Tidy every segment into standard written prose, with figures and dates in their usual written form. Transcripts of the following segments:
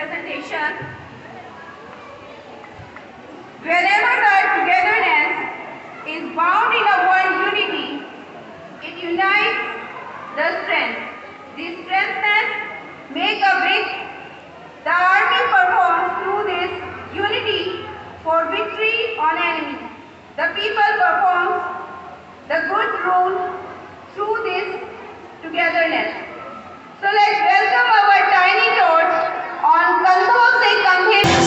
presentation. Wherever the togetherness is bound in a one unity, it unites the strength. This strengthness make a bridge. The army performs through this unity for victory on enemy. The people performs the good rule through this togetherness. So let's welcome our tiny tots on Kandhon Se Kandhe.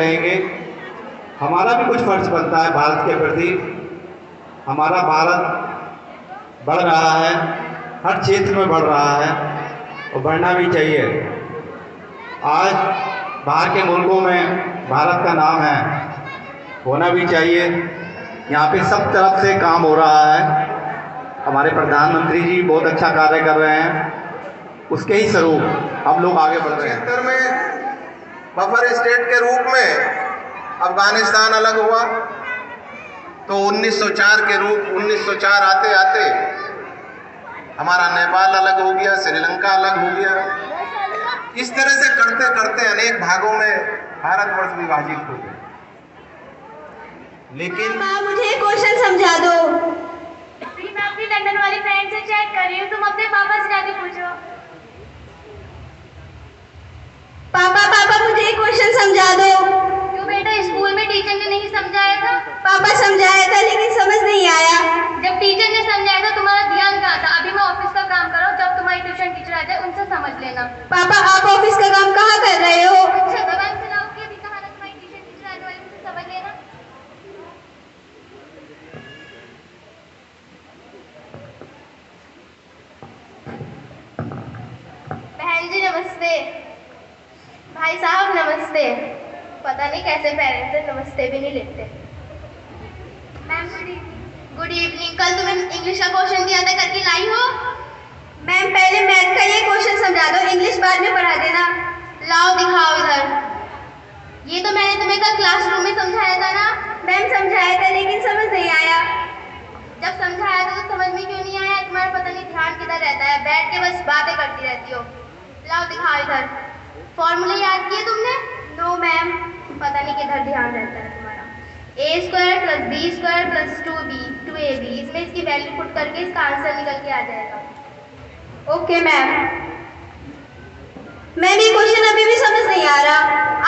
रहेंगे। हमारा भी कुछ फर्ज बनता है भारत के प्रति। हमारा भारत बढ़ रहा है, हर क्षेत्र में बढ़ रहा है और बढ़ना भी चाहिए। आज बाहर के मुल्कों में भारत का नाम है, होना भी चाहिए। यहाँ पे सब तरफ से काम हो रहा है। हमारे प्रधानमंत्री जी बहुत अच्छा कार्य कर रहे हैं, उसके ही स्वरूप हम लोग आगे बढ़ रहे हैं। क्षेत्र में बफर स्टेट के रूप में अफगानिस्तान अलग हुआ, तो 1904 आते आते हमारा नेपाल अलग हो गया, श्रीलंका अलग हो गया। इस तरह से करते करते अनेक भागों में भारतवर्ष विभाजित हो गया। लेकिन मुझे एक क्वेश्चन समझा दो। मैं अपनी लंदन वाली फ्रेंड से चेक कर रही हूँ, तुम अपने पापा से जाके पूछो। पापा मुझे एक क्वेश्चन समझा दो। क्यों बेटा, स्कूल में टीचर ने नहीं समझाया था? पापा समझाया था लेकिन समझ नहीं आया। जब टीचर ने समझाया था तुम्हारा ध्यान कहाँ था? अभी मैं ऑफिस का काम कर रहा हूँ, जब तुम्हारी ट्यूशन टीचर आ जाए उनसे समझ लेना। पापा आप ऑफिस का काम कहाँ कर रहे हो? अच्छा जबान चलाओगे, अभी कहा ना तुम्हारी ट्यूशन टीचर आने वाली, उनसे समझ लेना। बहन जी नमस्ते। भाई साहब नमस्ते। पता नहीं कैसे पेरेंट्स से नमस्ते भी नहीं लेते। Ma'am good evening. कल तुम्हें इंग्लिश का क्वेश्चन दिया था, करके लाई हो? मैम पहले मैथ का ये क्वेश्चन समझा दो, इंग्लिश बाद में पढ़ा देना। लाओ दिखाओ इधर। ये तो मैंने तुम्हें कल क्लासरूम में समझाया था ना? मैम समझाया था लेकिन समझ नहीं आया। जब समझाया था तो समझ में क्यों नहीं आया? तुम्हारा पता नहीं ध्यान किधर रहता है, बैठ के बस बातें करती रहती हो। लाओ दिखाओ इधर। फॉर्मूले याद किए तुमने? No ma'am. पता नहीं किधर ध्यान रहता है तुम्हारा। a² + b² + 2ab, इसमें इसकी वैल्यू पुट करके इसका आंसर निकल के आ जाएगा। Okay ma'am. मैम ये क्वेश्चन अभी भी समझ नहीं आ रहा।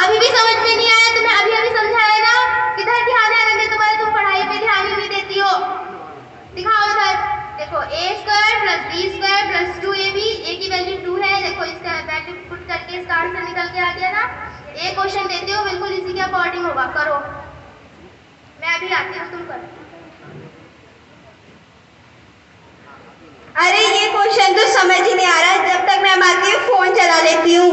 अभी भी समझ में नहीं आया? तुम्हें अभी समझाया ना। किधर ध्यान है रंगे तुम्हारे? तुम पढ़ाई पे ध्यान ही नहीं देती हो। दिखाओ इधर। देखो a² + b² + 2ab, a की वैल्यू 2 है। देखो इसका वैल्यू पुट करके इसका आंसर निकल के आ गया ना। एक क्वेश्चन देती हो, बिल्कुल इसी के अकॉर्डिंग होगा, करो। मैं अभी आती हूँ, तुम करो। अरे ये क्वेश्चन तो समझ ही नहीं आ रहा। जब तक मैम आती है फोन चला लेती हूँ।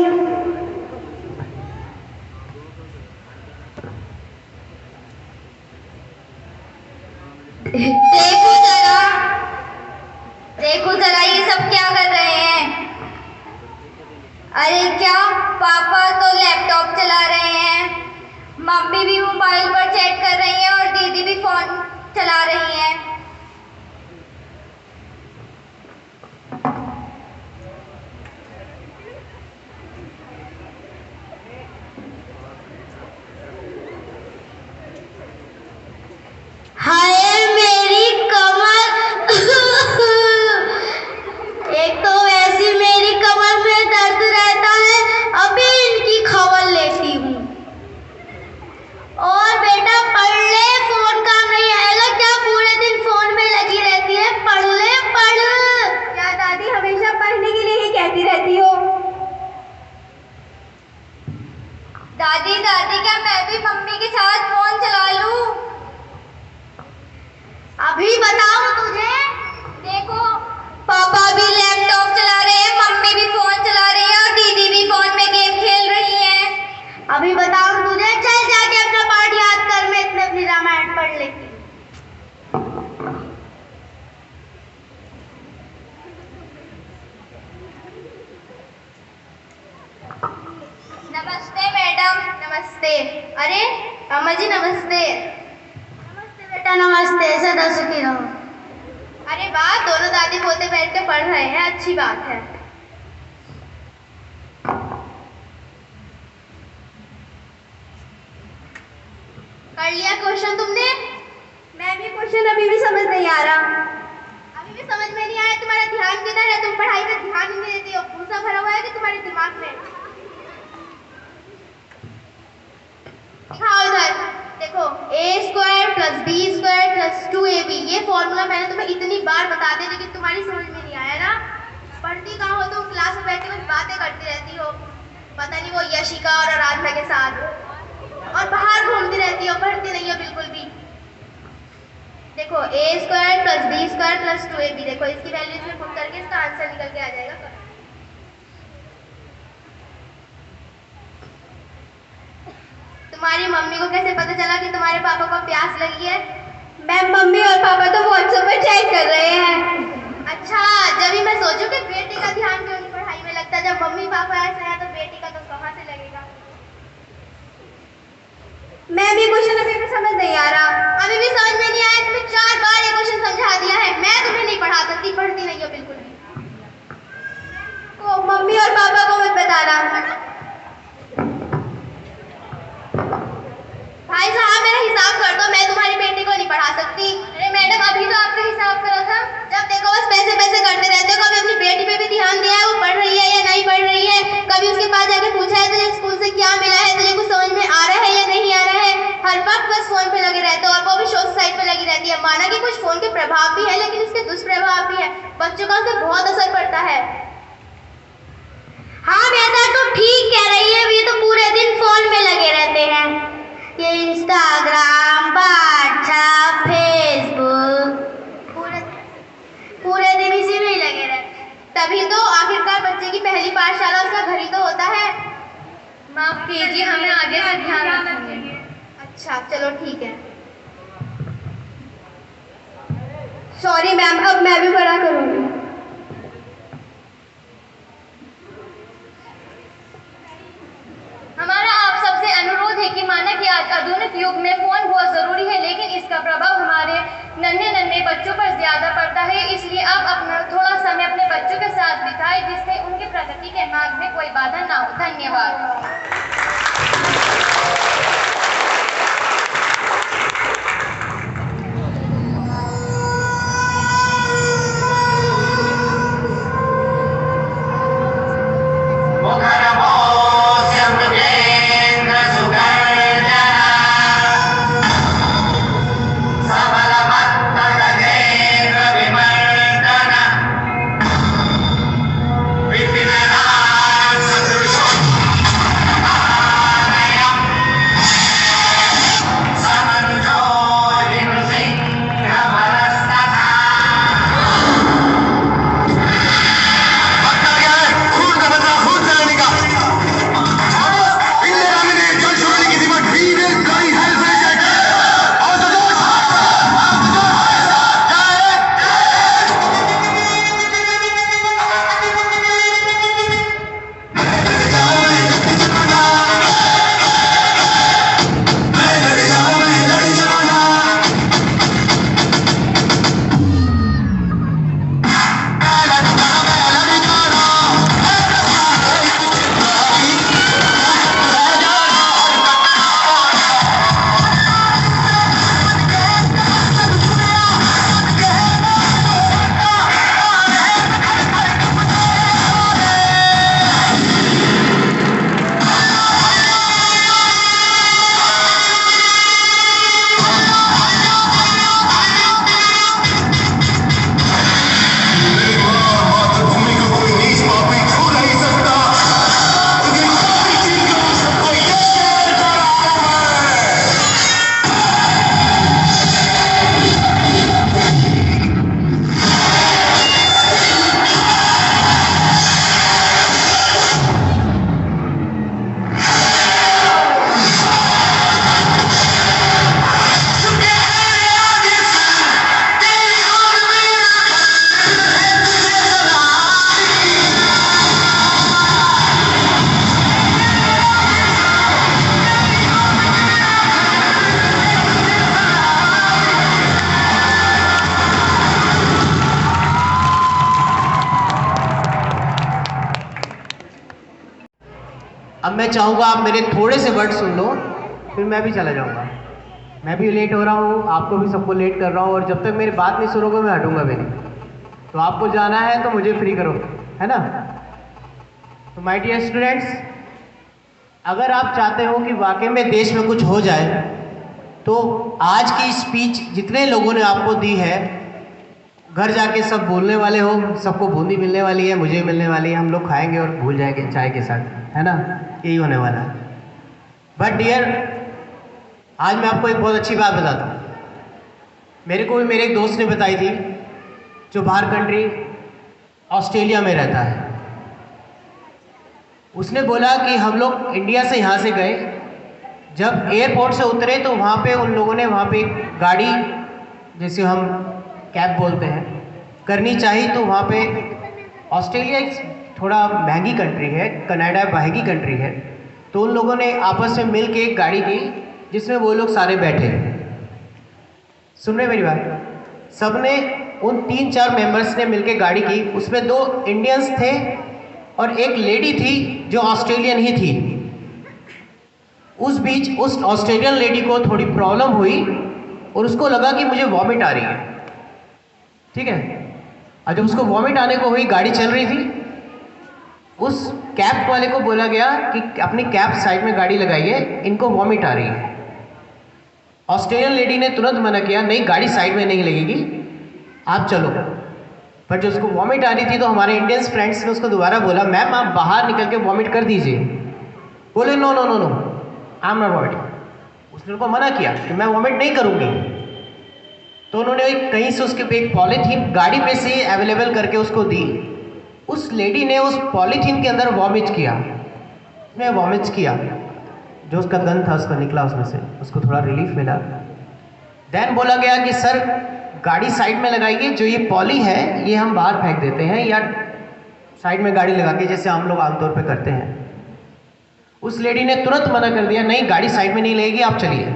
देखो जरा ये सब क्या कर रहे हैं? अरे क्या, पापा तो लैपटॉप चला रहे हैं, मम्मी भी मोबाइल पर चैट कर रही है और दीदी भी फोन चला रही है। हाय मेरी कमर। एक तो वैसी मेरी कमर में दर्द रहता है, अभी इनकी खबर लेती हूँ। और बेटा पढ़ ले, फोन काम नहीं आएगा क्या? पूरे दिन फोन में लगी रहती है, पढ़ ले पढ़। क्या दादी हमेशा पढ़ने के लिए ही कहती रहती हो? दादी क्या मैं भी मम्मी के साथ फोन चला लूं? अभी बताऊं तुझे? देखो पापा भी लैपटॉप चला रहे हैं, मम्मी भी फोन चला रही है और दीदी भी फोन में गेम खेल रही है। अभी बताऊं तुझे? चल जाके अपना पाठ याद कर, मैं इतने अपनी रामायण पढ़ लेती हूँ। नमस्ते मैडम। नमस्ते। अरे अम्मा जी नमस्ते। नमस्ते बेटा, नमस्ते। सदा सुखी रहो। अरे वाह, दोनों दादी पोते बैठ के पढ़ रहे हैं, अच्छी बात है। कर लिया क्वेश्चन तुमने? मैम ये क्वेश्चन अभी भी समझ नहीं आ रहा। अभी भी समझ में नहीं आया? तुम्हारा ध्यान किधर है? तुम पढ़ाई पे ध्यान ही नहीं देती हो। भूसा भरा हुआ है कि तुम्हारे दिमाग में? दिखाओ इधर। देखो a² + b² + 2ab, ये फॉर्मूला मैंने तुम्हें इतनी बार बता दिया लेकिन तुम्हारी समझ में नहीं आया ना। पढ़ती कहाँ हो तुम? क्लास में बैठ के कुछ बातें करती रहती हो, पता नहीं वो यशिका और आराधना के साथ। और बाहर घूमती रहती हो, पढ़ती नहीं हो बिल्कुल भी। देखो a² + b² + 2ab, देखो इसकी वैल्यू इसमें पुट करके इसका आंसर निकल के आ जाएगा। तुम्हारी मम्मी को कैसे पता चला कि तुम्हारे पापा को प्यास लगी है? मैम मम्मी और पापा तो व्हाट्सएप पर चैट कर रहे हैं। अच्छा, जब ही मैं सोचूं कि बेटी का ध्यान क्यों नहीं पढ़ाई में लगता। जब मम्मी पापा ऐसे हैं तो बेटी का तो कहाँ से लगेगा। मैम ये क्वेश्चन अभी भी समझ नहीं आ रहा। अभी भी समझ में नहीं आया? तुम्हें 4 बार ये क्वेश्चन समझा दिया है। मैं तुम्हें नहीं पढ़ा सकती, पढ़ती नहीं हो बिल्कुल भी। ओ मम्मी और पापा को मत बताना। भाई साहब मेरा हिसाब कर दो, मैं तुम्हारी बेटी को नहीं पढ़ा सकती। अरे मैडम अभी तो आपका हिसाब करा था। जब देखो बस पैसे पैसे करते रहते हो। कभी अपनी बेटी पे भी ध्यान दिया है वो पढ़ रही है या नहीं पढ़ रही है? कभी उसके पास जाके पूछा है तुझे स्कूल से क्या मिला है, तुझे कुछ समझ में आ रहा है या नहीं आ रहा है? हर वक्त बस फोन पे लगे रहते हो और वो भी सोशल साइट पे लगी रहती है। माना कि कुछ फोन के प्रभाव भी है लेकिन इसके दुष्प्रभाव भी है। बच्चों का उससे बहुत असर पड़ता है। हाँ बेटा तो ठीक कह रही है, ये तो पूरे दिन फोन में लगे रहते हैं। ये इंस्टाग्राम, व्हाट्सएप, फेसबुक, पूरे दिन इसी में ही लगे रहते हैं। तभी तो आखिरकार बच्चे की पहली पाठशाला उसका घर ही तो होता है। माफ कीजिए, हमें आगे से ध्यान रखेंगे। अच्छा चलो ठीक है। सॉरी मैम, अब मैं भी पढ़ा करूँगी। हमारा आप सबसे अनुरोध है कि माना कि आज आधुनिक युग में फोन बहुत जरूरी है लेकिन इसका प्रभाव हमारे नन्हे बच्चों पर ज्यादा पड़ता है। इसलिए आप अपना थोड़ा समय अपने बच्चों के साथ बिताएं जिससे उनके प्रगति के मार्ग में कोई बाधा ना हो। धन्यवाद। अब मैं चाहूँगा आप मेरे थोड़े से वर्ड सुन लो, फिर मैं भी चला जाऊँगा। मैं भी लेट हो रहा हूँ, आपको भी सबको लेट कर रहा हूँ, और जब तक मेरी बात नहीं सुनोगे मैं हटूँगा भी नहीं। तो आपको जाना है तो मुझे फ्री करो, है ना? तो माय डियर स्टूडेंट्स, अगर आप चाहते हो कि वाकई में देश में कुछ हो जाए तो आज की स्पीच जितने लोगों ने आपको दी है, घर जाके सब बोलने वाले हो, सबको बूंदी मिलने वाली है, मुझे मिलने वाली है, हम लोग खाएंगे और भूल जाएंगे चाय के साथ, है ना? यही होने वाला है। बट डियर, आज मैं आपको एक बहुत अच्छी बात बताता हूँ। मेरे को भी मेरे एक दोस्त ने बताई थी, जो बाहर कंट्री ऑस्ट्रेलिया में रहता है। उसने बोला कि हम लोग इंडिया से यहाँ से गए, जब एयरपोर्ट से उतरे तो वहाँ पे उन लोगों ने वहाँ पे एक गाड़ी, जैसे हम कैब बोलते हैं, करनी चाहिए। तो वहाँ पे ऑस्ट्रेलिया एक थोड़ा महंगी कंट्री है, कनाडा महंगी कंट्री है, तो उन लोगों ने आपस में मिल के एक गाड़ी की जिसमें वो लोग सारे बैठे। सुन रहे मेरी बात? सब ने उन 3-4 मेंबर्स ने मिलके गाड़ी की। उसमें 2 इंडियंस थे और एक लेडी थी जो ऑस्ट्रेलियन ही थी। उस बीच उस ऑस्ट्रेलियन लेडी को थोड़ी प्रॉब्लम हुई और उसको लगा कि मुझे वॉमिट आ रही है, ठीक है। और जब उसको वॉमिट आने को हुई, गाड़ी चल रही थी, उस कैब वाले को बोला गया कि अपनी कैब साइड में गाड़ी लगाइए, इनको वॉमिट आ रही है। ऑस्ट्रेलियन लेडी ने तुरंत मना किया, नहीं गाड़ी साइड में नहीं लगेगी, आप चलो। पर जब उसको वॉमिट आ रही थी तो हमारे इंडियन फ्रेंड्स ने उसको दोबारा बोला, मैम आप बाहर निकल के वॉमिट कर दीजिए। बोले no no no no, I am not vomit. उसने उनको मना किया कि मैं वॉमिट नहीं करूँगी। तो उन्होंने कहीं से उसके पे एक पॉलीथीन गाड़ी पे से अवेलेबल करके उसको दी। उस लेडी ने उस पॉलीथीन के अंदर वॉमिट किया। उसने वॉमिट किया, जो उसका गन था उसको निकला उसमें से, उसको थोड़ा रिलीफ मिला। देन बोला गया कि सर गाड़ी साइड में लगाइए, जो ये पॉली है ये हम बाहर फेंक देते हैं, या साइड में गाड़ी लगा के जैसे हम लोग आमतौर पे करते हैं। उस लेडी ने तुरंत मना कर दिया, नहीं गाड़ी साइड में नहीं लगेगी, आप चलिए।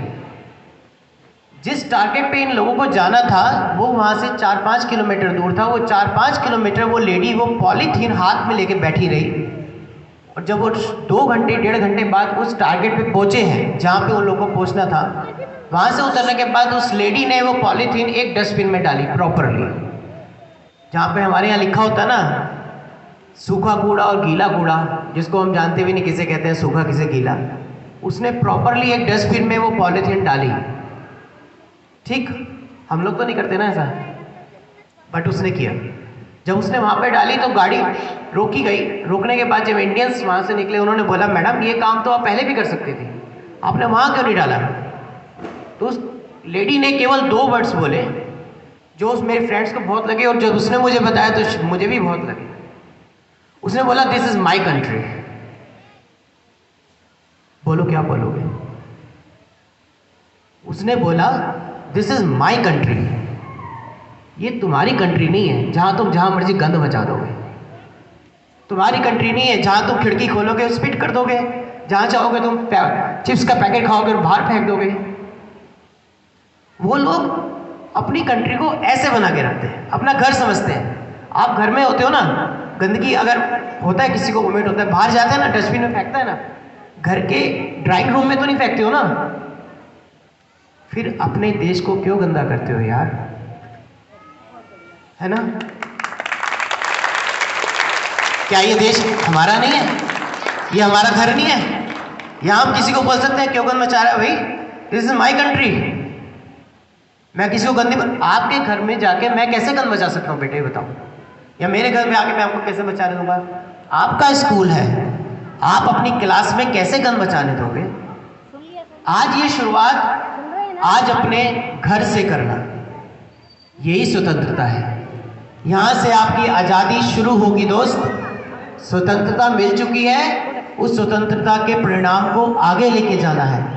जिस टारगेट पे इन लोगों को जाना था वो वहाँ से 4-5 किलोमीटर दूर था। वो 4-5 किलोमीटर वो लेडी वो पॉलीथीन हाथ में लेके बैठी रही। और जब वो 2 घंटे 1.5 घंटे बाद उस टारगेट पे पहुँचे हैं जहाँ पे उन लोगों को पहुँचना था, वहाँ से उतरने के बाद उस लेडी ने वो पॉलीथीन एक डस्टबिन में डाली प्रॉपरली। जहाँ पे हमारे यहाँ लिखा होता है ना, सूखा कूड़ा और गीला कूड़ा, जिसको हम जानते भी नहीं किसे कहते हैं सूखा किसे गीला, उसने प्रॉपरली एक डस्टबिन में वो पॉलीथीन डाली। ठीक, हम लोग तो नहीं करते ना ऐसा, बट उसने किया। जब उसने वहाँ पे डाली तो गाड़ी रोकी गई। रोकने के बाद जब इंडियंस वहाँ से निकले, उन्होंने बोला मैडम ये काम तो आप पहले भी कर सकती थी, आपने वहाँ क्यों नहीं डाला? तो उस लेडी ने केवल 2 वर्ड्स बोले जो उस मेरे फ्रेंड्स को बहुत लगे, और जब उसने मुझे बताया तो मुझे भी बहुत लगे। उसने बोला दिस इज माई कंट्री। बोलो क्या बोलोगे? उसने बोला दिस इज माई कंट्री, ये तुम्हारी कंट्री नहीं है जहाँ मर्जी गंद मचा दोगे। तुम्हारी कंट्री नहीं है जहाँ तुम खिड़की खोलोगे स्पिट कर दोगे, जहाँ चाहोगे तुम चिप्स का पैकेट खाओगे और बाहर फेंक दोगे। वो लोग अपनी कंट्री को ऐसे बना के रखते हैं, अपना घर समझते हैं। आप घर में होते हो ना, गंदगी अगर होता है, किसी को वोमिट होता है, बाहर जाते हैं ना, डस्टबिन में फेंकता है ना, घर के ड्राइंग रूम में तो नहीं फेंकते हो ना। फिर अपने देश को क्यों गंदा करते हो यार, है ना? क्या ये देश हमारा नहीं है? ये हमारा घर नहीं है? यहाँ हम किसी को बोल सकते हैं क्यों गंद मचा रहा है? भाई दिस इज माई कंट्री। मैं किसी को गंदी, आपके घर में जाके मैं कैसे गंद मचा सकता हूँ बेटे बताओ? या मेरे घर में आके मैं आपको कैसे बचाने दूंगा? आपका स्कूल है, आप अपनी क्लास में कैसे गंद बचाने दोगे? आज ये शुरुआत आज अपने घर से करना, यही स्वतंत्रता है। यहाँ से आपकी आज़ादी शुरू होगी दोस्त। स्वतंत्रता मिल चुकी है, उस स्वतंत्रता के परिणाम को आगे लेके जाना है।